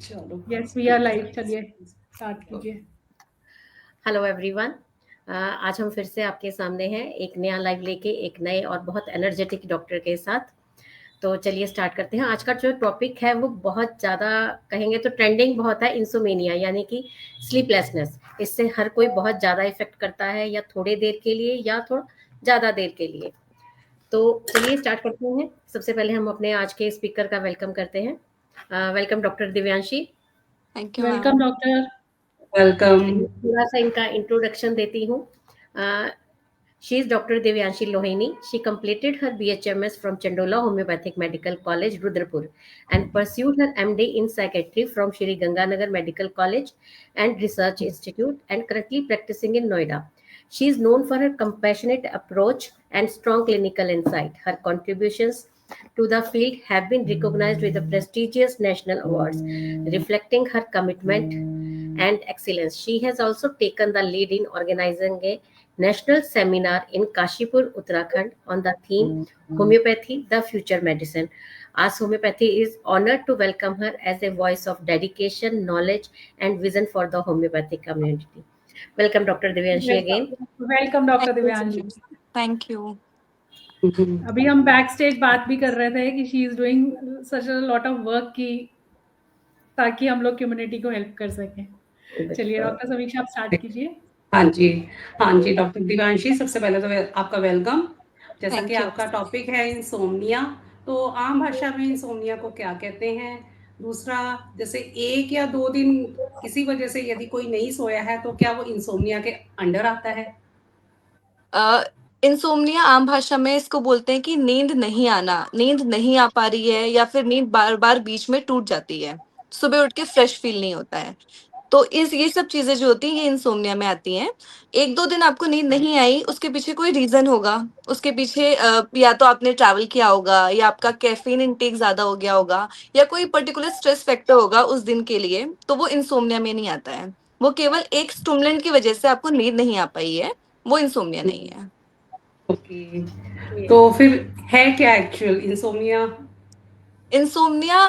चलो। Yes we are live, चलिए start कीजिए। Hello everyone. आज हम फिर से आपके सामने हैं एक नया लाइव लेके, एक नए और बहुत एनर्जेटिक डॉक्टर के साथ। तो चलिए स्टार्ट करते हैं। आज का जो टॉपिक है वो बहुत ज़्यादा कहेंगे तो ट्रेंडिंग बहुत है, इंसोमेनिया यानी कि स्लीपलेसनेस। इससे हर कोई बहुत ज़्यादा इफेक्ट करता है, या थोड़ी देर के लिए या थोड़ा ज़्यादा देर के लिए। तो चलिए स्टार्ट करते हैं। सबसे पहले हम अपने आज के स्पीकर का वेलकम करते हैं। Welcome doctor Divyanshi. Thank you welcome ma'am. Doctor. Welcome. थोड़ा सा इनका इंट्रोडक्शन देती हूँ। She is Dr. Devyanshi Lohini. She completed her BHMS from Chandola Homeopathic Medical College, Rudrapur, and pursued her MD in Psychiatry from Shri Ganganagar Medical College and Research Institute, and currently practicing in Noida. She is known for her compassionate approach and strong clinical insight. Her contributions to the field have been recognized with the prestigious national awards, reflecting her commitment and excellence. She has also taken the lead in organizing a national seminar in Kashipur, Uttarakhand on the theme Homeopathy, the Future Medicine. As Homeopathy is honored to welcome her as a voice of dedication, knowledge, and vision for the homeopathic community. Welcome, Dr. Divyanshi, again. Welcome doctor Divyanshi. Thank you. अभी हम back stage बात भी कर रहे थे कि she is doing such a lot of work की ताकि हम लोग कम्युनिटी को हेल्प कर सकें। चलिए डॉक्टर समीक्षा, आप स्टार्ट कीजिए। हाँ जी, हाँ जी डॉक्टर दिव्यांशी, सबसे पहले तो आपका वेलकम। जैसा Thank कि you. आपका टॉपिक है इंसोम्निया, तो आम भाषा में इंसोम्निया को क्या कहते हैं। दूसरा, जैसे 1 या 2 दिन किसी वजह से यदि कोई नहीं सोया है तो क्या वो इंसोम्निया के अंडर आता है? इंसोम्निया आम भाषा में इसको बोलते हैं कि नींद नहीं आना, नींद नहीं आ पा रही है या फिर नींद बार बार बीच में टूट जाती है, सुबह उठ के फ्रेश फील नहीं होता है। तो ये सब चीजें जो होती हैं ये इंसोम्निया में आती हैं। 1-2 दिन आपको नींद नहीं आई, उसके पीछे कोई रीजन होगा। उसके पीछे या तो आपने ट्रैवल किया होगा, या आपका कैफीन इंटेक ज्यादा हो गया होगा, या कोई पर्टिकुलर स्ट्रेस फैक्टर होगा उस दिन के लिए, तो वो इंसोम्निया में नहीं आता है। वो केवल एक स्टिमुलेंट की वजह से आपको नींद नहीं आ पाई है, वो इंसोम्निया नहीं है। ओके, तो फिर है क्या एक्चुअल इंसोम्निया? इंसोम्निया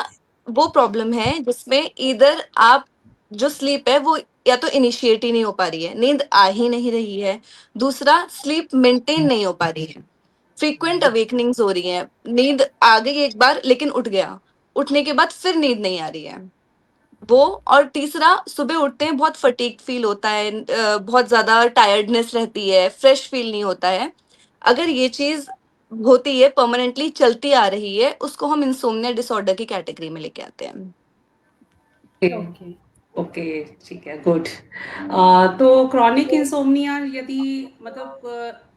वो प्रॉब्लम है जिसमें इधर आप जो स्लीप है वो या तो इनिशिएट ही नहीं हो पा रही है, नींद आ ही नहीं रही है। दूसरा, स्लीप मेंटेन नहीं हो पा रही है, फ्रीक्वेंट अवेकनिंग्स हो रही हैं, नींद आ गई एक बार लेकिन उठ गया, उठने के बाद फिर नींद नहीं आ रही है वो। और तीसरा, सुबह उठते हैं बहुत फटीग फील होता है, बहुत ज्यादा टायर्डनेस रहती है, फ्रेश फील नहीं होता है। अगर ये चीज होती है, परमानेंटली चलती आ रही है, उसको हम इंसोम्निया डिसऑर्डर की कैटेगरी में लेके आते हैं। ओके। ओके, ठीक है, गुड। तो क्रॉनिक इंसोम्निया यदि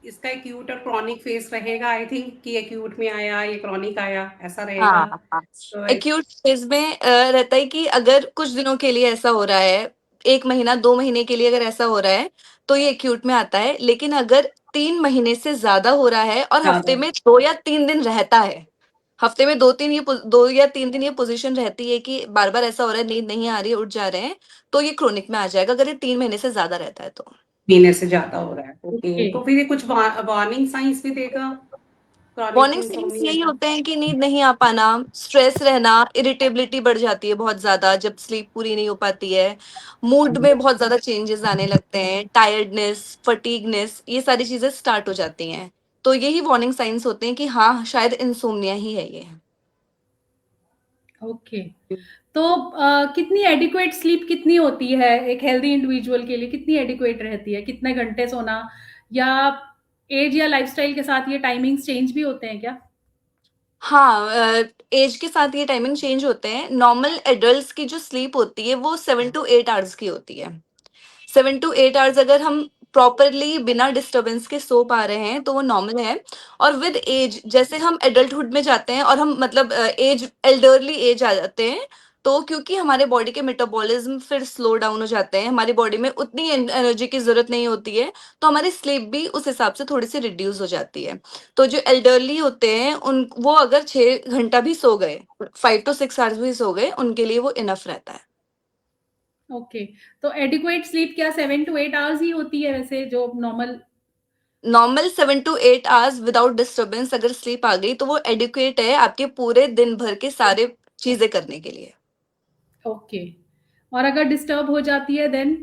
इसका एक्यूट और क्रॉनिक फेस रहेगा, आई थिंक कि एक्यूट में आया ये क्रॉनिक आया, ऐसा रहेगा। हाँ, तो एक्यूट फेज में रहता है कि अगर कुछ दिनों के लिए ऐसा हो रहा है, 1 महीना 2 महीने के लिए अगर ऐसा हो रहा है, तो ये एक्यूट में आता है। लेकिन अगर 3 महीने से ज्यादा हो रहा है और हफ्ते में 2 या 3 दिन रहता है, हफ्ते में 2 या 3 दिन ये पोजीशन रहती है कि बार बार ऐसा हो रहा है, नींद नहीं आ रही है, उठ जा रहे हैं, तो ये क्रोनिक में आ जाएगा, अगर ये 3 महीने से ज्यादा रहता है तो। महीने से ज्यादा हो रहा है, ओके। ओके। तो फिर ये कुछ वार्निंग साइंस भी देगा क्रॉनिक वार्निंग साइंस इंसोम्निया यही का? होते हैं कि नींद नहीं आ पाना, स्ट्रेस रहना, इरिटेबिलिटी बढ़ जाती है बहुत ज्यादा जब स्लीप पूरी नहीं हो पाती है, मूड में बहुत ज्यादा चेंजेस आने लगते हैं, टायर्डनेस, फटीगनेस, ये सारी चीजें स्टार्ट हो जाती हैं। तो यही वार्निंग साइंस होते हैं कि हाँ, शायद इंसोम्निया ही है ये। ओके, तो कितनी एडिक्वेट स्लीप कितनी होती है एक हेल्दी इंडिविजुअल के लिए, कितनी एडिक्वेट रहती है, कितने घंटे सोना, या एज या लाइफस्टाइल के साथ ये टाइमिंग्स चेंज भी होते हैं क्या? हाँ, एज के साथ ये टाइमिंग चेंज होते हैं। नॉर्मल एडल्ट्स की जो स्लीप होती है वो 7 to 8 आवर्स की होती है। 7 to 8 आवर्स अगर हम प्रॉपरली बिना डिस्टरबेंस के सो पा रहे हैं तो वो नॉर्मल है। और विद एज, जैसे हम एडल्टहुड में जाते हैं और हम मतलब एज एल्डरली एज आ जाते हैं, तो क्योंकि हमारे बॉडी के मेटाबॉलिज्म फिर स्लो डाउन हो जाते हैं, हमारी बॉडी में उतनी एनर्जी की जरूरत नहीं होती है, तो हमारी स्लीप भी उस हिसाब से थोड़ी सी रिड्यूस हो जाती है। तो जो एल्डरली होते हैं उन वो अगर 6 घंटा भी सो गए, 5 to 6 आवर्स भी सो गए, उनके लिए वो इनफ रहता है। ओके, तो एडिक्वेट स्लीप क्या 7 to 8 आवर्स ही होती है वैसे जो normal? Normal 7 to 8 hours without disturbance अगर स्लीप आ गई तो वो एडिक्वेट है आपके पूरे दिन भर के सारे चीजें करने के लिए। ओके। और अगर डिस्टर्ब हो जाती है देन?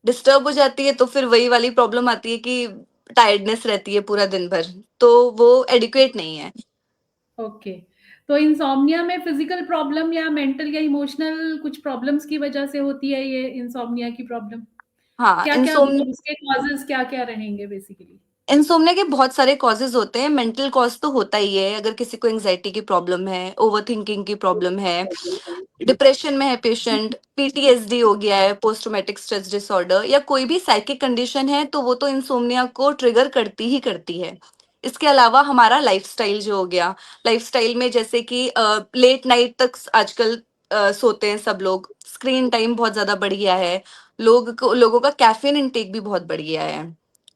डिस्टर्ब हो जाती है तो फिर वही वाली प्रॉब्लम आती है कि टायर्डनेस रहती है पूरा दिन भर, तो वो एडिक्वेट नहीं है। ओके। तो इंसोम्निया में फिजिकल प्रॉब्लम या मेंटल या इमोशनल कुछ प्रॉब्लम्स की वजह से होती है ये इंसोम्निया की प्रॉब्लम? हाँ, क्या-क्या मतलब उसके कॉजेज़ क्या-क्या रहेंगे बेसिकली? इंसोम्निया के बहुत सारे कॉजेज होते हैं। मेंटल कॉज तो होता ही है, अगर किसी को एंजाइटी की प्रॉब्लम है, ओवरथिंकिंग की प्रॉब्लम है, डिप्रेशन में है पेशेंट, पीटीएसडी हो गया है, पोस्ट ट्रॉमेटिक स्ट्रेस डिसऑर्डर, या कोई भी साइकिक कंडीशन है, तो वो तो इंसोम्निया को ट्रिगर करती ही करती है। इसके अलावा हमारा लाइफस्टाइल जो हो गया, लाइफस्टाइल में जैसे कि लेट नाइट तक आजकल सोते हैं सब लोग, स्क्रीन टाइम बहुत ज्यादा बढ़ गया है, लोगों का कैफीन इंटेक भी बहुत बढ़ गया है,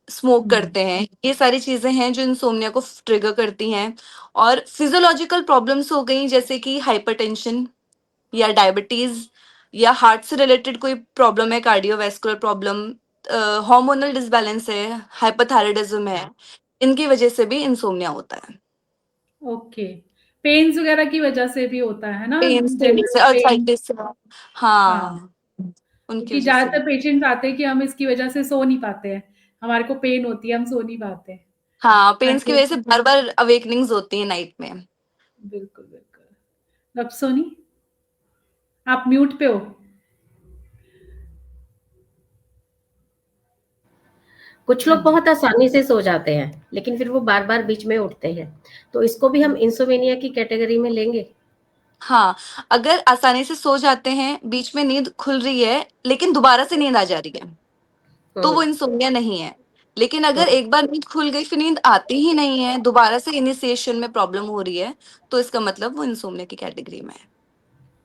स्मोक हुँ। करते हैं, ये सारी चीजें हैं जो इंसोम्निया को ट्रिगर करती हैं। और फिजियोलॉजिकल प्रॉब्लम्स हो गई, जैसे कि हाइपरटेंशन या डायबिटीज, या हार्ट से रिलेटेड कोई प्रॉब्लम है, कार्डियोवैस्कुलर प्रॉब्लम, हार्मोनल डिसबैलेंस है, हाइपोथायरायडिज्म है, इनकी वजह से भी इंसोम्निया होता है। ओके। पेन्स वगैरह की वजह से भी होता है ना? पेन से, जनरल पेन। अर्थराइटिस से, हाँ, हाँ, उनकी क्योंकि वजह से भी। ज़्यादातर पेशेंट्स आते हैं कि हम इसकी वजह से सो नहीं पाते हैं। हमारे को पेन होती है, हम सो नहीं पाते हैं। हाँ, पेन्स की ताकि वजह से बार बार अवेकनिंग्स होती है नाइट में। बिल्कुल, बिल्कुल। अब सोनी, आप म्यूट पे हो। कुछ हाँ लोग जी। बहुत आसानी से सो जाते हैं, लेकिन फिर वो बार-बार बीच में उठते हैं। तो इसको भी हम इंसोम्निया की कैटेगरी में लेंगे? हाँ, अगर आसानी से सो जाते हैं, बीच में नींद खुल रही है, लेकिन दोबारा से नींद आ जा रही है, तो हुँ, वो इंसोम्निया नहीं है। लेकिन अगर हुँ, एक बार नींद खुल गई, फिर नींद आती ही नहीं है, दोबारा से इनिशिएशन में प्रॉब्लम हो रही है, तो इसका मतलब वो इंसोम्निया की कैटेगरी में है।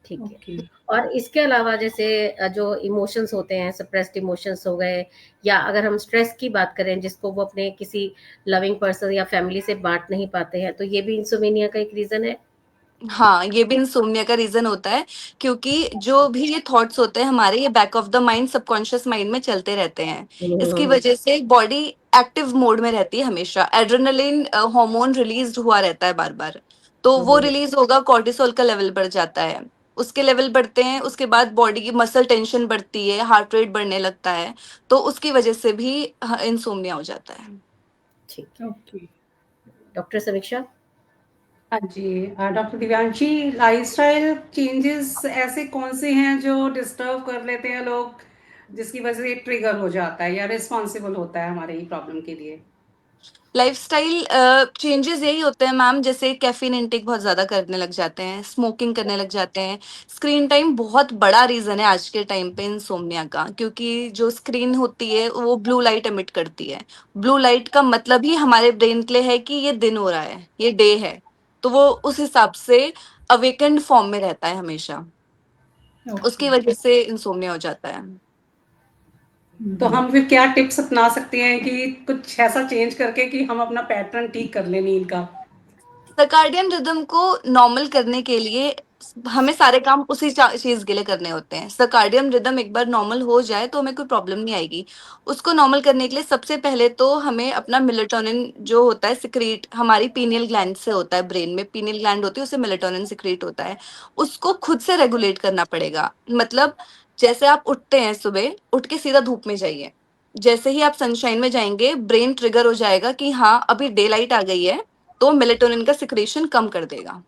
ठीक है। ओके। और इसके अलावा जैसे जो इमोशंस होते हैं, सप्रेस्ड इमोशंस हो गए, या अगर हम स्ट्रेस की बात करें जिसको वो अपने किसी लविंग पर्सन या फैमिली से बाँट नहीं पाते हैं, तो ये भी इंसोम्निया का एक रीज़न है? हाँ, ये भी इंसोम्निया का रीज़न होता है, क्योंकि जो भी ये थॉट्स होते हैं हमारे, ये back of the mind, subconscious mind में चलते रहते हैं। हुँ, हुँ, इसकी हुँ। वजह से बॉडी एक्टिव मोड में रहती है हमेशा, एड्रेनालिन हार्मोन रिलीज़ हुआ रहता है बार-बार। तो हुँ, वो हुँ। रिलीज़ होगा, कॉर्टिसोल का लेवल बढ़ जाता है। उसके लेवल बढ़ते हैं, उसके बाद बॉडी की मसल टेंशन बढ़ती है, हार्ट रेट बढ़ने लगता है, तो उसकी वजह से भी इंसोम्निया हो जाता है। ठीक है। ओके। डॉक्टर समीक्षा? हाँ जी, डॉक्टर दिव्यांशी, लाइफ़स्टाइल चेंजेस ऐसे कौन-से हैं जो डिस्टर्ब कर लेते हैं लोग, जिसकी वज़ह से ट्रिगर हो जाता है या रिस्पॉन्सिबल होता है हमारे ये प्रॉब्लम के लिए? लाइफ़स्टाइल चेंजेस यही होते हैं मैम, जैसे कैफ़ीन इंटेक बहुत ज़्यादा करने लग जाते हैं, स्मोकिंग करने लग जाते हैं। स्क्रीन टाइम बहुत बड़ा रीज़न है आज के टाइम पे इंसोम्निया का, क्योंकि जो स्क्रीन होती है वो ब्लू लाइट एमिट करती है। ब्लू लाइट का मतलब ही हमारे ब्रेन के लिए है कि ये दिन हो रहा है, ये डे है। तो वो उस हिसाब से अवेकेन्ड फॉर्म में रहता है हमेशा। ओके। उसकी वजह से इंसोम्निया हो जाता है। तो हुँ। हम फिर क्या टिप्स अपना सकते हैं कि कुछ ऐसा चेंज करके कि हम अपना पैटर्न ठीक कर लें नींद का? सर्काडियन रिदम को नॉर्मल करने के लिए हमें सारे काम उसी चीज के लिए करने होते हैं। सर्काडियन रिदम एक बार नॉर्मल हो जाए तो हमें कोई प्रॉब्लम नहीं आएगी। उसको नॉर्मल करने के लिए सबसे पहले तो हमें अपना मेलेटोनिन जो होता है सिक्रीट, हमारी पीनियल ग्लैंड से होता है, ब्रेन में पीनियल ग्लैंड होती है, उससे मेलेटोनिन सिक्रीट होता है। उसको खुद से रेगुलेट करना पड़ेगा। मतलब जैसे आप उठते हैं सुबह, उठ के सीधा धूप में जाइए। जैसे ही आप सनशाइन में जाएंगे, ब्रेन ट्रिगर हो जाएगा कि हाँ अभी डे लाइट आ गई है, तो मेलेटोनिन का सिक्रेशन कम कर देगा,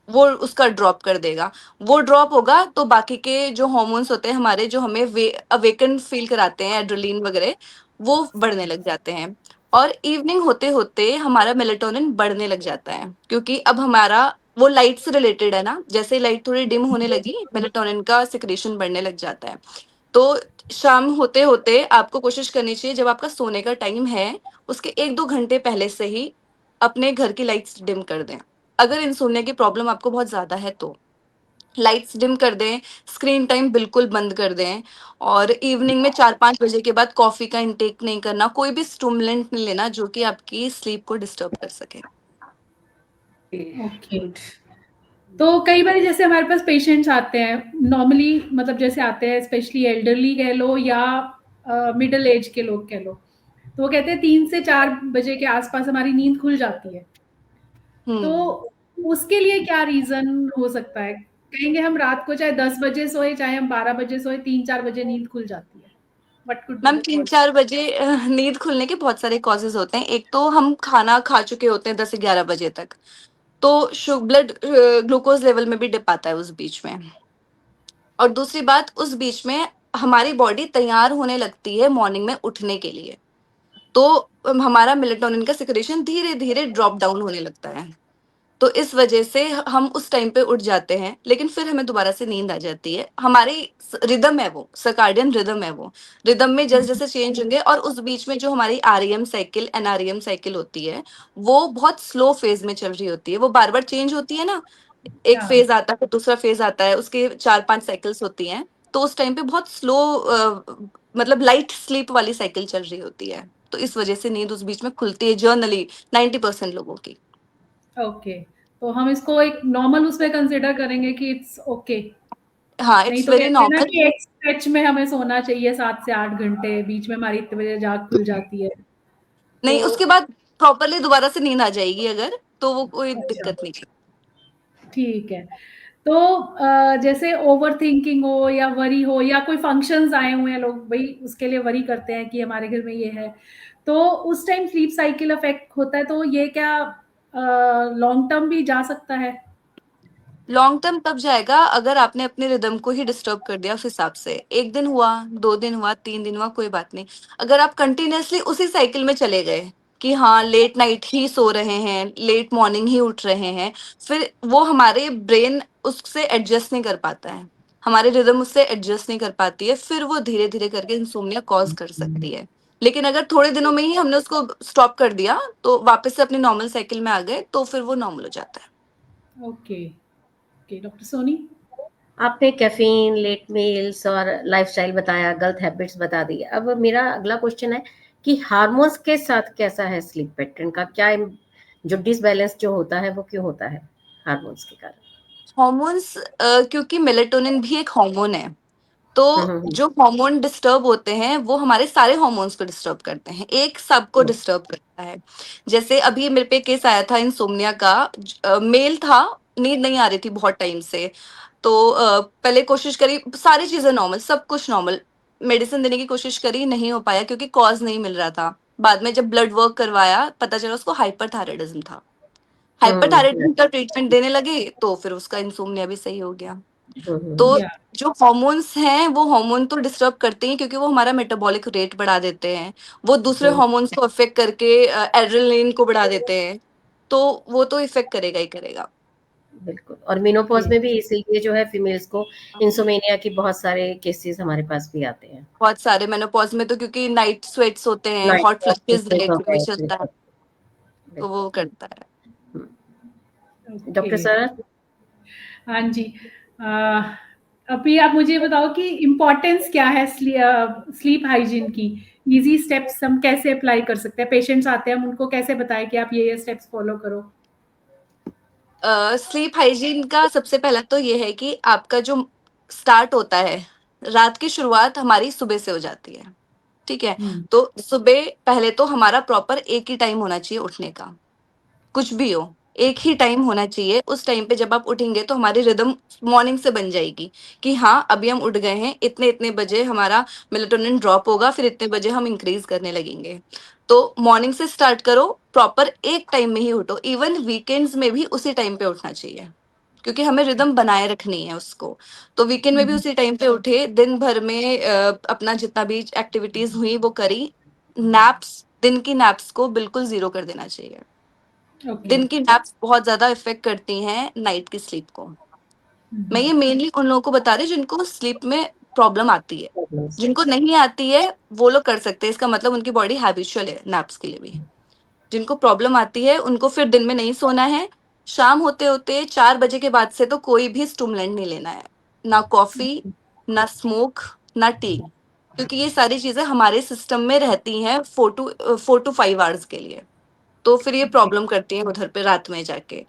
वो उसका ड्रॉप कर देगा। वो ड्रॉप होगा तो बाकी के जो हार्मोन्स होते हैं हमारे, जो हमें अवेकन फील कराते हैं, एड्रेनलिन वगैरह, वो बढ़ने लग जाते हैं। और इवनिंग होते होते हमारा मेलेटोनिन बढ़ने लग जाता है, क्योंकि अब हमारा वो लाइट से रिलेटेड है ना, जैसे लाइट थोड़ी डिम होने लगी, मेलेटोनिन का सिक्रेशन बढ़ने लग जाता है। तो शाम होते होते आपको कोशिश करनी चाहिए, जब आपका सोने का टाइम है उसके 1-2 घंटे पहले से ही अपने घर की लाइट्स डिम कर दें। अगर इंसोम्निया की प्रॉब्लम आपको बहुत ज़्यादा है तो लाइट्स डिम कर दें, स्क्रीन टाइम बिल्कुल बंद कर दें, और इवनिंग में 4-5 बजे के बाद कॉफ़ी का इंटेक नहीं करना, कोई भी स्टिमुलेंट नहीं लेना जो कि आपकी स्लीप को डिस्टर्ब कर सके। ओके। गुड। तो कई बार जैसे हमारे पास पेशेंट्स आते हैं, नॉर्मली मतलब जैसे आते हैं स्पेशली एल्डरली कह लो या मिडल एज के लोग कह लो, तो वो कहते हैं 3 से 4 बजे के आस-पास हमारी नींद खुल जाती है। तो हुँ। उसके लिए क्या रीज़न हो सकता है? कहेंगे हम रात को चाहे 10 बजे सोए, चाहे हम 12 बजे सोए, 3-4 बजे नींद खुल जाती है। What could be ma'am the तीन कॉज? चार बजे नींद खुलने के बहुत सारे कॉजेज होते हैं। एक तो हम खाना खा चुके होते हैं 10 से 11 बजे तक, तो ब्लड ग्लूकोज लेवल में भी डिप आता है उस बीच में। और दूसरी बात, उस बीच में हमारी बॉडी तैयार होने लगती है मॉर्निंग में उठने के लिए, तो हमारा मेलेटोनिन का सिक्रेशन धीरे धीरे ड्रॉप डाउन होने लगता है। तो इस वजह से हम उस टाइम पे उठ जाते हैं, लेकिन फिर हमें दोबारा से नींद आ जाती है। हमारी रिदम है, वो सर्काडियन रिदम है, वो रिदम में जैसे जैसे चेंज होंगे। और उस बीच में जो हमारी आरईएम साइकिल एनआरईएम साइकिल होती है, वो बहुत स्लो फेज में चल रही होती है। वो बार बार चेंज होती है ना, एक हाँ, फेज आता है, दूसरा फेज आता है, उसके 4-5 साइकिल्स होती हैं। तो उस टाइम पे बहुत स्लो, मतलब लाइट स्लीप वाली साइकिल चल रही होती है। तो इस वजह से नींद उस बीच में खुलती है जर्नली 90% लोगों की। ओके। तो हम इसको एक नॉर्मल उसमें कंसिडर करेंगे कि इट्स ओके। हाँ, नहीं इट्स तो वेरी कहते हैं ना नॉर्मल। कि एक स्ट्रेच में हमें सोना चाहिए 7 से 8 घंटे, बीच में हमारी इतने बजे जाग खुल जाती है। नहीं, तो उसके बाद प्रॉपरली दोबारा से नींद आ जाएगी अगर, तो वो कोई अच्छा, दिक्कत नहीं है। ठीक है। तो जैसे ओवरथिंकिंग हो या वरी हो या कोई फंक्शंस आए हुए हैं, लोग भई उसके लिए वरी करते हैं कि हमारे घर में ये है। तो उस टाइम स्लीप साइकिल इफेक्ट होता है, तो ये क्या लॉन्ग टर्म भी जा सकता है? लॉन्ग टर्म तब जाएगा अगर आपने अपने रिदम को ही डिस्टर्ब कर दिया उस हिसाब से। एक दिन हुआ, 2 दिन हुआ, 3 दिन हुआ, कोई बात नहीं। अगर आप कंटिन्यूअसली उसी साइकिल में चले गए कि हाँ लेट नाइट ही सो रहे हैं, लेट मॉर्निंग ही उठ रहे हैं, फिर वो हमारे ब्रेन उससे एडजस्ट नहीं कर पाता है, हमारे रिदम उससे एडजस्ट नहीं कर पाती है, फिर वो धीरे धीरे करके इंसोम्निया कॉज कर सकती है। लेकिन अगर थोड़े दिनों में ही हमने उसको स्टॉप कर दिया, तो वापस से अपनी नॉर्मल साइकिल में आ गए, तो फिर वो नॉर्मल हो जाता है। Okay, okay. डॉक्टर सोनी? आपने कैफीन, लेट मील्स और लाइफस्टाइल बताया, गलत हैबिट्स बता दी। अब मेरा अगला क्वेश्चन है कि हार्मोन्स के साथ कैसा है स्लीप पैटर्न का? क्या जो डिसबैलेंस जो होता है वो क्यों होता है हार्मोन्स के कारण? हॉर्मोन्स, क्योंकि मेलेटोनिन भी एक हार्मोन है, तो हम्म। जो हार्मोन डिस्टर्ब होते हैं वो हमारे सारे हार्मोन्स को डिस्टर्ब करते हैं, एक सबको हम्म। डिस्टर्ब करता है। जैसे अभी मेरे पे केस आया था इंसोम्निया का, मेल था, नींद नहीं आ रही थी बहुत टाइम से। तो पहले कोशिश करी, सारी चीजें नॉर्मल, सब कुछ नॉर्मल, मेडिसिन देने की कोशिश करी, नहीं हो पाया क्योंकि कॉज नहीं मिल रहा था। बाद में जब ब्लड वर्क करवाया, पता चला उसको हाइपरथायराइडिज्म था। हम्म। हाइपरथायराइडिज्म का ट्रीटमेंट देने लगे तो फिर उसका इंसोम्निया भी सही हो गया। तो हम्म। या जो हॉर्मोन्स हैं वो हार्मोन तो डिस्टर्ब करते हैं, क्योंकि वो हमारा मेटाबॉलिक रेट बढ़ा देते हैं, वो दूसरे हम्म। हार्मोन्स को अफेक्ट करके एड्रेनलिन को बढ़ा देते हैं, तो वो तो इफेक्ट करेगा ही करेगा। बिल्कुल। और मेनोपॉज ओके। में भी इसीलिए जो है फीमेल्स को इंसोमेनिया की बहुत सारे केसेस हमारे पास भी आते हैं। बहुत सारे मेनोपॉज में तो, क्योंकि नाइट स्वेट्स होते हैं, night hot flushes flushes night होते में हैं, चलता है, बिल्कुल, तो बिल्कुल। वो करता है। ओके। डॉक्टर सर, हाँ जी। अ, अभी आप मुझे बताओ कि इम्पोर्टेंस क्या है स्लीप हाइजीन की? ईज़ी स्टेप्स हम कैसे अप्लाई कर सकते हैं? पेशेंट्स आते हैं, हम उनको कैसे बताएँ कि आप ये स्टेप्स फॉलो करो? स्लीप हाइजीन का सबसे पहला तो ये है कि आपका जो स्टार्ट होता है, रात की शुरुआत हमारी सुबह से हो जाती है, ठीक है। हुँ, तो सुबह पहले तो हमारा प्रॉपर एक ही टाइम होना चाहिए उठने का, कुछ भी हो, एक ही टाइम होना चाहिए। उस टाइम पे जब आप उठेंगे तो हमारी रिदम मॉर्निंग से बन जाएगी कि हाँ अभी हम उठ गए हैं, इतने इतने बजे हमारा मेलेटोनिन ड्रॉप होगा, फिर इतने बजे हम इंक्रीज करने लगेंगे। तो मॉर्निंग से स्टार्ट करो, प्रॉपर एक टाइम में ही उठो, इवन वीकेंड्स में भी उसी टाइम पे उठना चाहिए, क्योंकि हमें रिदम बनाए रखनी है उसको। तो वीकेंड में भी हुँ, उसी टाइम पे उठे, दिन भर में अपना जितना भी एक्टिविटीज हुई वो करी। नैप्स, दिन की नैप्स को बिल्कुल जीरो कर देना चाहिए। ओके। दिन की नैप्स बहुत ज्यादा इफेक्ट करती हैं नाइट की स्लीप को। हुँ, मैं हुँ, ये मेनली उन लोगों को बता रही हूँ जिनको स्लीप में प्रॉब्लम आती है। जिनको नहीं आती है वो लोग कर सकते हैं, इसका मतलब उनकी बॉडी हैबिचुअल है नैप्स के लिए भी। जिनको प्रॉब्लम आती है उनको फिर दिन में नहीं सोना है। शाम होते होते 4 बजे के बाद से तो कोई भी स्टूमुलेंट नहीं लेना है, ना कॉफी, ना स्मोक, ना टी, क्योंकि ये सारी चीजें हमारे सिस्टम में रहती हैं 4 to 5 आवर्स के लिए। तो फिर ये ओके, प्रॉब्लम करती है उधर पे रात में जाके।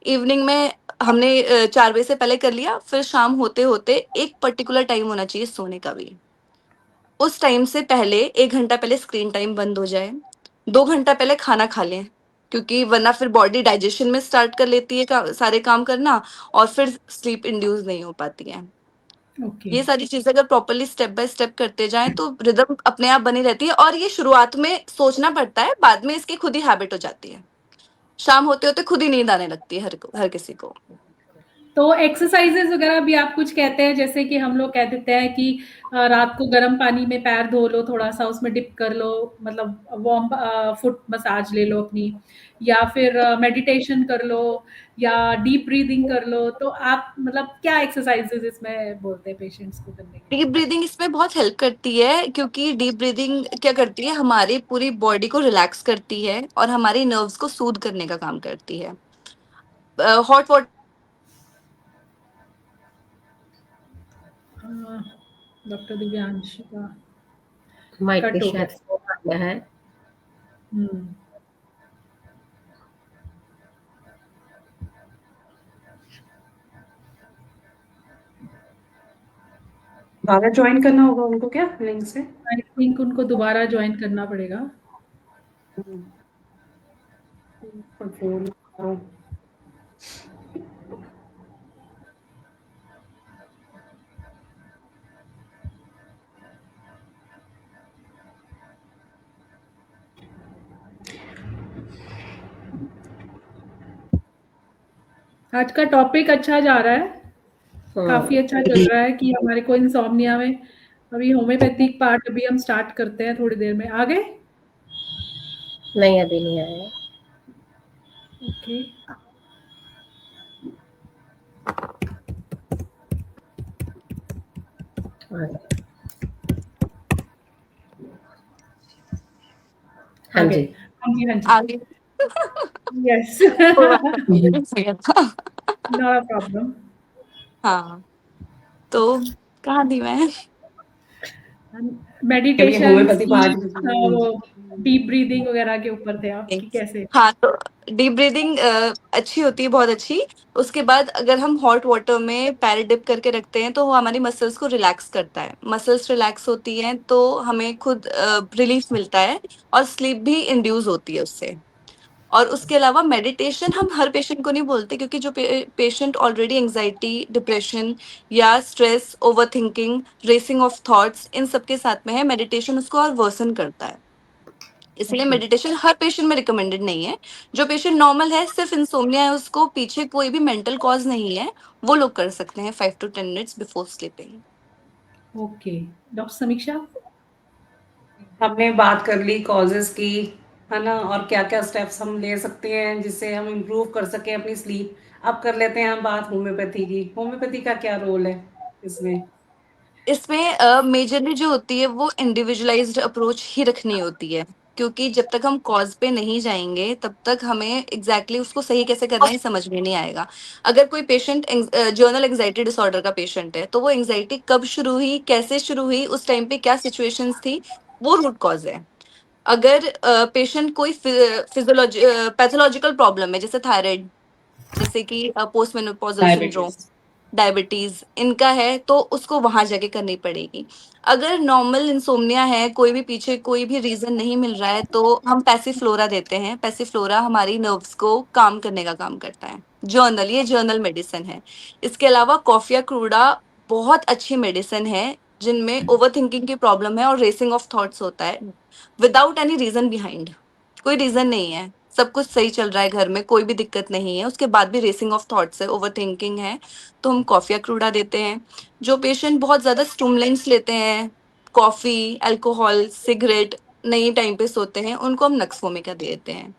इवनिंग में हमने 4 बजे से पहले कर लिया, फिर शाम होते होते एक पर्टिकुलर टाइम होना चाहिए सोने का भी। उस टाइम से पहले 1 घंटा पहले स्क्रीन टाइम बंद हो जाए, 2 घंटा पहले खाना खा लें, क्योंकि वरना फिर बॉडी डाइजेशन में स्टार्ट कर लेती है सारे काम करना, और फिर स्लीप इंड्यूस नहीं हो पाती है। ओके। ये सारी चीजें अगर प्रॉपरली स्टेप बाय स्टेप करते जाएं तो रिदम अपने आप बनी रहती है, और ये शुरुआत में सोचना पड़ता है, बाद में इसकी खुद ही हैबिट हो जाती है। शाम होते होते खुद ही नींद आने लगती है हर किसी को। तो एक्सरसाइजेज वगैरह भी आप कुछ कहते हैं, जैसे कि हम लोग कह देते हैं कि रात को गर्म पानी में पैर धो लो, थोड़ा सा उसमें डिप कर लो, मतलब वार्म फुट मसाज ले लो अपनी, या फिर मेडिटेशन कर लो, या डीप ब्रीदिंग कर लो। तो आप मतलब क्या एक्सरसाइजेज इसमें बोलते हैं पेशेंट्स को करने के डीप लिए? ब्रीदिंग इसमें बहुत हेल्प करती है, क्योंकि डीप ब्रीदिंग क्या करती है, हमारी पूरी बॉडी को रिलैक्स करती है और हमारी नर्व्स को सूद करने का काम करती है। हॉट वाटर डॉक्टर दिव्यांश का माइट पे कट हो शायद गया। फोन आ गया है। हम्म। दोबारा ज्वाइन करना होगा उनको क्या लिंक से? आई थिंक उनको दोबारा ज्वाइन करना पड़ेगा। फोन आज का टॉपिक अच्छा जा रहा है, काफी हम्म, अच्छा चल रहा है कि हमारे को इंसोम्निया में अभी होम्योपैथिक पार्ट अभी हम स्टार्ट करते हैं थोड़ी देर में। आगे नहीं अभी नहीं आया। ओके। हाँ हाँ आगे। जी। हाँ जी, हाँ जी। आगे यस। कोई बात नहीं, हो गया था। Not a problem. हाँ, तो कहाँ थी मैं? ये मेडिटेशन, होम्योपैथी स्लीप, पार्ट। वो डीप ब्रीदिंग वगैरह के ऊपर थे आप कि कैसे? हाँ, तो डीप ब्रीदिंग अच्छी होती है, बहुत अच्छी। उसके बाद अगर हम हॉट वाटर में पैर डिप करके रखते हैं तो वो हमारी मसल्स को रिलैक्स करता है। मसल्स रिलैक्स होती हैं तो हमें खुद रिलीफ मिलता है, और स्लीप भी इंड्यूस होती है उससे। और उसके अलावा मेडिटेशन हम हर पेशेंट को नहीं बोलते, क्योंकि जो पेशेंट ऑलरेडी एंजाइटी, डिप्रेशन या stress, over thinking, racing of thoughts, इन सब के साथ में है, मेडिटेशन उसको और वर्सन करता है। इसलिए ओके। मेडिटेशन हर पेशेंट में रिकमेंडेड नहीं है। जो पेशेंट नॉर्मल है, सिर्फ इंसोम्निया है, उसको पीछे कोई भी मेंटल कॉज नहीं है, वो लोग कर सकते हैं 5 to 10 minutes before sleeping. Okay. Doctor समीक्षा। हमने बात कर ली कॉजेस की, है ना, और क्या क्या स्टेप्स हम ले सकते हैं जिससे हम इम्प्रूव कर सकें अपनी स्लीप। अब कर लेते हैं हम बात होम्योपैथी की। होम्योपैथी का क्या रोल है इसमें? इसमें मेजरली जो होती है वो इंडिविजुअलाइज्ड अप्रोच ही रखनी होती है, क्योंकि जब तक हम कॉज पे नहीं जाएंगे तब तक हमें एग्जैक्टली उसको सही कैसे करना है समझ में नहीं आएगा। अगर कोई पेशेंट जर्नल एंजाइटी डिसऑर्डर का पेशेंट है, तो वो एंजाइटी कब शुरू हुई, कैसे शुरू हुई, उस टाइम पे क्या सिचुएशंस थी, वो रूट कॉज है। अगर पेशेंट कोई फिजियोलॉजी पैथोलॉजिकल प्रॉब्लम है, जैसे थायराइड, जैसे कि post menopausal syndrome, diabetes. Diabetes, इनका है, तो उसको वहां जाके करनी पड़ेगी। अगर नॉर्मल इंसोम्निया है, कोई भी पीछे कोई भी रीजन नहीं मिल रहा है, तो हम पैसिफ्लोरा देते हैं। पैसिफ्लोरा हमारी नर्व्स को काम करने का काम करता है। जर्नल, ये जर्नल मेडिसिन है। इसके अलावा कॉफिया क्रूडा बहुत अच्छी मेडिसिन है, जिनमें ओवर थिंकिंग की प्रॉब्लम है और रेसिंग ऑफ थॉट्स होता है, विदाउट एनी रीजन बिहाइंड। कोई रीजन नहीं है, सब कुछ सही चल रहा है घर में, कोई भी दिक्कत नहीं है, उसके बाद भी रेसिंग ऑफ थॉट्स है, ओवर थिंकिंग है, तो हम कॉफिया क्रूडा देते हैं। जो पेशेंट बहुत ज्यादा स्टिमुलेंट्स लेते हैं, कॉफी, अल्कोहल, सिगरेट, नई टाइम पे सोते हैं, उनको हम नक्सवोमिका दे देते हैं।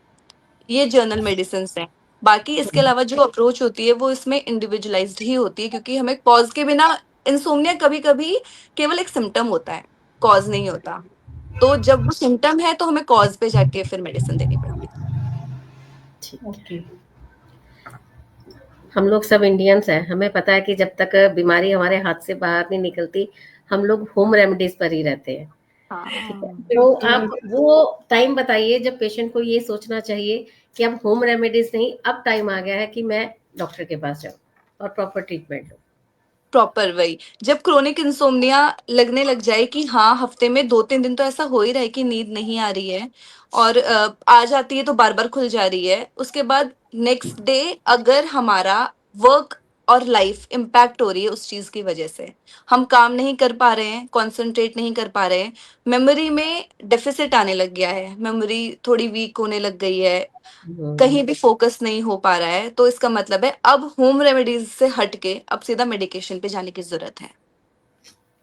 ये जर्नल मेडिसिन है। बाकी इसके अलावा जो अप्रोच होती है वो इसमें इंडिविजुअलाइज्ड ही होती है, क्योंकि हमें कॉज के बिना, इंसोम्निया कभी कभी केवल एक सिम्टम होता है, कॉज नहीं होता। तो जब वो सिम्टम है तो हमें कॉज पे जाके फिर मेडिसिन देनी पड़ती है। ठीक। ओके। हम लोग सब इंडियंस हैं, हमें पता है कि जब तक बीमारी हमारे हाथ से बाहर नहीं निकलती, हम लोग होम रेमेडीज पर ही रहते हैं। ठीक है, हाँ, तो बिल्कुल। आप वो टाइम बताइए जब पेशेंट को ये सोचना चाहिए कि अब होम रेमेडीज नहीं, अब टाइम आ गया है कि मैं डॉक्टर के पास जाऊं और प्रॉपर ट्रीटमेंट लूं। प्रॉपर वही, जब क्रोनिक इंसोम्निया लगने लग जाए कि हाँ हफ्ते में 2-3 दिन तो ऐसा हो ही रहा है कि नींद नहीं आ रही है और आ जाती है तो बार बार खुल जा रही है, उसके बाद नेक्स्ट डे अगर हमारा वर्क और लाइफ इम्पैक्ट हो रही है उस चीज की वजह से, हम काम नहीं कर पा रहे हैं, कॉन्सेंट्रेट नहीं कर पा रहे हैं, मेमोरी में डेफिसिट आने लग गया है, मेमोरी थोड़ी वीक होने लग गई है, कहीं भी फोकस नहीं हो पा रहा है, तो इसका मतलब है अब होम रेमेडीज से हट के अब सीधा मेडिकेशन पे जाने की जरूरत है।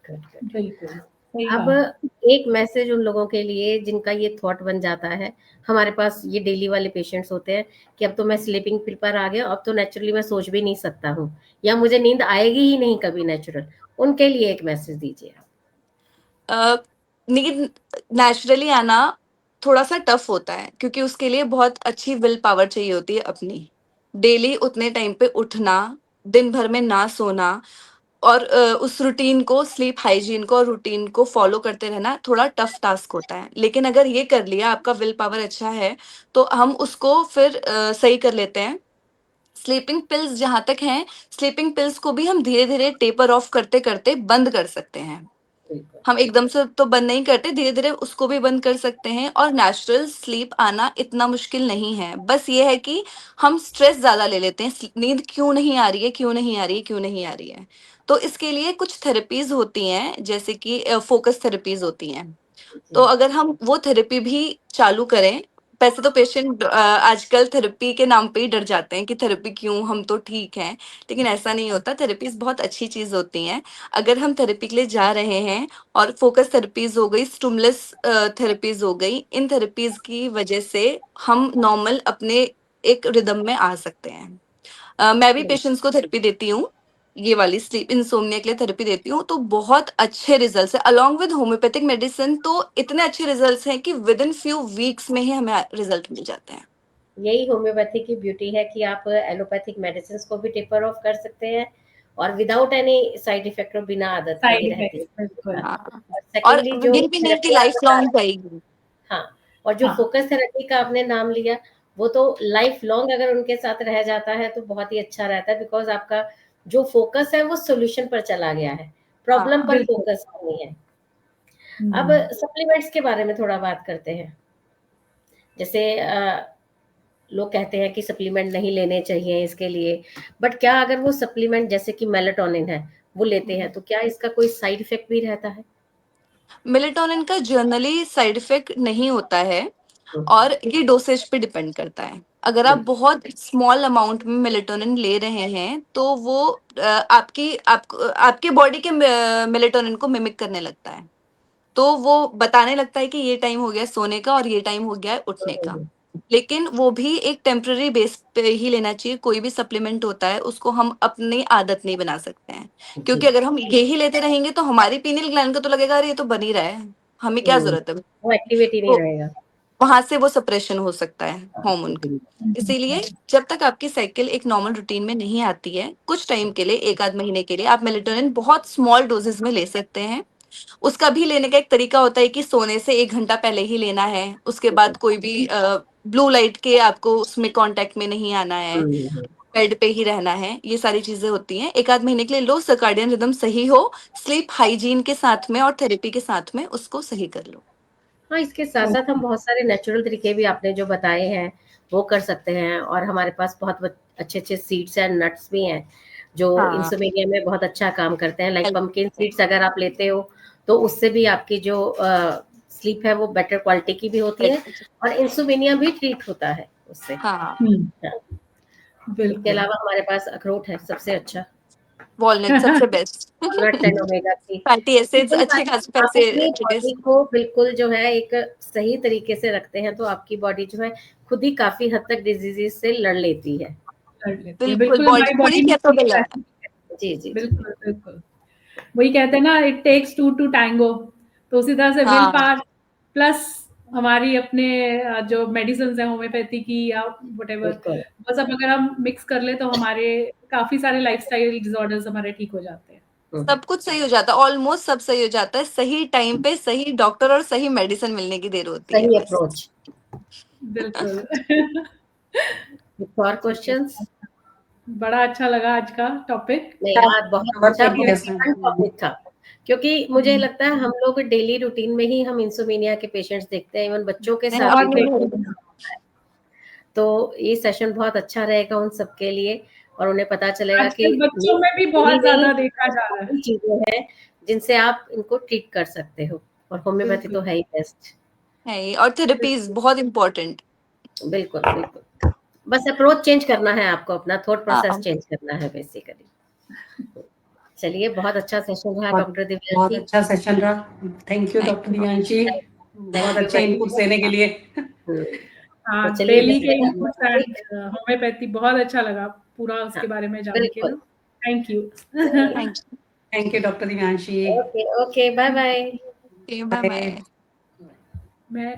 बिल्कुल सही अब बात। एक मैसेज उन लोगों के लिए जिनका ये थॉट बन जाता है, हमारे पास ये डेली वाले पेशेंट्स होते हैं कि अब तो मैं स्लीपिंग पिल पर आ गया, अब तो नेचुरली मैं सोच भी नहीं सकता हूँ या मुझे नींद आएगी ही नहीं कभी नेचुरल, उनके लिए एक मैसेज दीजिए आप। नींद नेचुरली आना थोड़ा सा टफ होता है क्योंकि उसके लिए बहुत अच्छी विल पावर चाहिए होती है अपनी, डेली उतने टाइम पे उठना, दिन भर में ना सोना और उस रूटीन को, स्लीप हाइजीन को और रूटीन को फॉलो करते रहना थोड़ा टफ टास्क होता है, लेकिन अगर ये कर लिया, आपका विल पावर अच्छा है, तो हम उसको फिर सही कर लेते हैं। स्लीपिंग पिल्स जहां तक हैं, स्लीपिंग पिल्स को भी हम धीरे धीरे टेपर ऑफ करते करते बंद कर सकते हैं, बिल्कुल हम एकदम से तो बंद नहीं करते, धीरे धीरे उसको भी बंद कर सकते हैं और नेचुरल स्लीप आना इतना मुश्किल नहीं है, बस ये है कि हम स्ट्रेस ज्यादा ले लेते हैं, नींद क्यों नहीं आ रही है, क्यों नहीं आ रही है, क्यों नहीं आ रही है। तो इसके लिए कुछ थेरेपीज होती हैं, जैसे कि फोकस थेरेपीज होती हैं, तो जी अगर हम वो थेरेपी भी चालू करें, वैसे तो पेशेंट आजकल थेरेपी के नाम पे ही डर जाते हैं कि थेरेपी क्यों, हम तो ठीक हैं, लेकिन ऐसा नहीं होता, थेरेपीज बहुत अच्छी चीज होती हैं। अगर हम थेरेपी के लिए जा रहे हैं और फोकस थेरेपीज हो गई, स्टिमुलस थेरेपीज हो गई, इन थेरेपीज की वजह से हम नॉर्मल अपने एक रिदम में आ सकते हैं। मैं भी पेशेंट्स को थेरेपी देती हूँ, ये वाली स्लीप इंसोम्निया के लिए थेरेपी देती हूँ, तो बहुत अच्छे रिजल्ट्स है, अलोंग विद होम्योपैथिक मेडिसिन, तो इतने अच्छे रिजल्ट्स हैं कि विद इन फ्यू वीक्स में ही हमें रिजल्ट मिल जाते हैं। यही होम्योपैथी की ब्यूटी है कि आप एलोपैथिक मेडिसिन को भी टेपर ऑफ कर सकते हैं और विदाउट एनी साइड इफेक्ट और बिना आदत के साइड ही रहती इफेक्ट है। बिल्कुल। हाँ, हाँ, और और सेकेंडली जो ये भी नहीं कि थेरेपी आप लाइफ बता लॉन्ग रहे हैं, जाएगी। हाँ, और जो हाँ फोकस थेरेपी का आपने नाम लिया, वो तो लाइफ लॉन्ग अगर उनके साथ रह जाता है तो बहुत ही अच्छा रहता है, बिकॉज आपका जो फोकस है वो सोल्यूशन पर चला गया है, प्रॉब्लम हाँ, पर बिल्कुल। फोकस नहीं है। अब हम्म। सप्लीमेंट्स के बारे में थोड़ा बात करते हैं। जैसे लोग कहते हैं कि सप्लीमेंट नहीं लेने चाहिए इसके लिए, बट क्या अगर वो सप्लीमेंट जैसे कि मेलाटोनिन है वो लेते हैं तो क्या इसका कोई साइड इफेक्ट भी रहता है? मेलेटोनिन का जनरली साइड इफेक्ट नहीं होता है हम्म, और ये डोसेज पे डिपेंड करता है। अगर आप बिल्कुल। बहुत स्मॉल अमाउंट में मेलेटोनिन ले रहे हैं तो वो आपके बॉडी के मेलेटोनिन को मिमिक करने लगता है, तो वो बताने लगता है कि ये टाइम हो गया सोने का और ये टाइम हो गया है उठने का। हम्म, लेकिन वो भी एक टेम्पररी बेस पे ही लेना चाहिए, कोई भी सप्लीमेंट होता है उसको हम अपनी आदत नहीं बना सकते हैं, क्योंकि जी। अगर हम ये ही लेते रहेंगे तो हमारी पीनियल ग्लैंड को तो लगेगा अरे ये तो बन ही रहा है, हमें क्या जरूरत है, वो एक्टिविटी नहीं तो रहेगा। वहां से वो सप्रेशन हो सकता है हाँ, हार्मोन का। इसीलिए जब तक आपकी साइकिल एक नॉर्मल रूटीन में नहीं आती है, कुछ टाइम के लिए, एक आध महीने के लिए आप मेलेटोनिन बहुत स्मॉल डोजेस में ले सकते हैं। उसका भी लेने का एक तरीका होता है कि सोने से 1 घंटा पहले ही लेना है, उसके बाद कोई भी ब्लू लाइट के आपको उसमें कांटेक्ट में नहीं आना है, हम्म। बेड पे ही रहना है, ये सारी चीजें होती हैं। एक आध महीने के लिए लो, सर्काडियन रिदम सही हो, स्लीप हाइजीन के साथ में और थेरेपी के साथ में उसको सही कर लो। हाँ, इसके साथ साथ हम बहुत सारे नेचुरल तरीके भी आपने जो बताए हैं वो कर सकते हैं, और हमारे पास बहुत अच्छे अच्छे सीड्स एंड नट्स भी हैं जो हाँ, इंसोमेनिया में बहुत अच्छा काम करते हैं। लाइक हेल्प पम्पकिन करते हैं। सीड्स अगर आप लेते हो तो उससे भी आपकी जो स्लीप है वो बेटर क्वालिटी की भी होती है, और इंसोमेनिया भी ट्रीट होता है उससे। हाँ, हाँ, इसके बिल्कुल। अलावा हमारे पास अखरोट है सबसे अच्छा, वॉलनट सबसे best. Nuts and omega 3। Fatty acids वही अच्छे बात है, खासे आप अपनी पैसे। बॉडी को बिल्कुल जो है एक सही तरीके से रखते हैं तो आपकी बॉडी जो है खुद ही काफी हद तक डिजीजेस से लड़ लेती है। कर लेती है बिल्कुल, बिल्कुल, बॉडी हमारी पूरी बॉडी में कैपेबल है। जी जी जी। बिल्कुल बिल्कुल। वही कहते हैं ना, it takes two to tango, तो उसी तरह से विल हाँ, पावर प्लस हमारी अपने जो मेडिसिन है होम्योपैथी की या वटेवर, बिल्कुल। वो सब अगर हम मिक्स कर ले तो हमारे काफी सारे लाइफस्टाइल डिसऑर्डर्स हमारे ठीक हो जाते हैं। हम्म, सब कुछ सही हो जाता है, ऑलमोस्ट सब सही हो जाता है, सही टाइम पे सही डॉक्टर और सही मेडिसिन मिलने की देर होती है सही बस। अप्रोच। बिल्कुल। और क्वेश्चंस? बड़ा अच्छा लगा आज का टॉपिक। नहीं यार, बहुत कवर अच्छा, कर दिया इसमें। बहुत टॉपिक था, क्योंकि मुझे लगता है हम लोग डेली रूटीन में ही हम इंसोमिनिया के पेशेंट्स देखते हैं, इवन बच्चों के साथ बहुत भी देखते हैं। तो ये सेशन बहुत अच्छा रहेगा उन सबके लिए, और उन्हें पता चलेगा कि आजकल बच्चों में भी बहुत ज्यादा देखा जा रहा है। चीजें हैं जिनसे आप इनको ट्रीट कर सकते हो, और होम्योपैथी तो है ही बेस्ट। है ही, और थेरेपीज बहुत इम्पोर्टेंट। बिल्कुल बिल्कुल, बस अप्रोच चेंज करना है आपको, अपना थॉट प्रोसेस हाँ, चेंज करना है बेसिकली। चलिए, बहुत अच्छा सेशन रहा बहुत डॉक्टर बहुत दिव्यांशी। अच्छा सेशन रहा। Thank you Thank doctor Divyanshi, बहुत थैंक यू अच्छे वेरी इनपुट्स देने के मच। लिए। हाँ, तो चलिए डेली के मिलते हैं inputs next and week। Homeopathy बहुत अच्छा लगा पूरा हाँ, उसके बारे में जान के बिल्कुल। ना। Thank you. thank thank you doctor Divyanshi. Okay okay, bye bye. you, bye bye. bye। मैं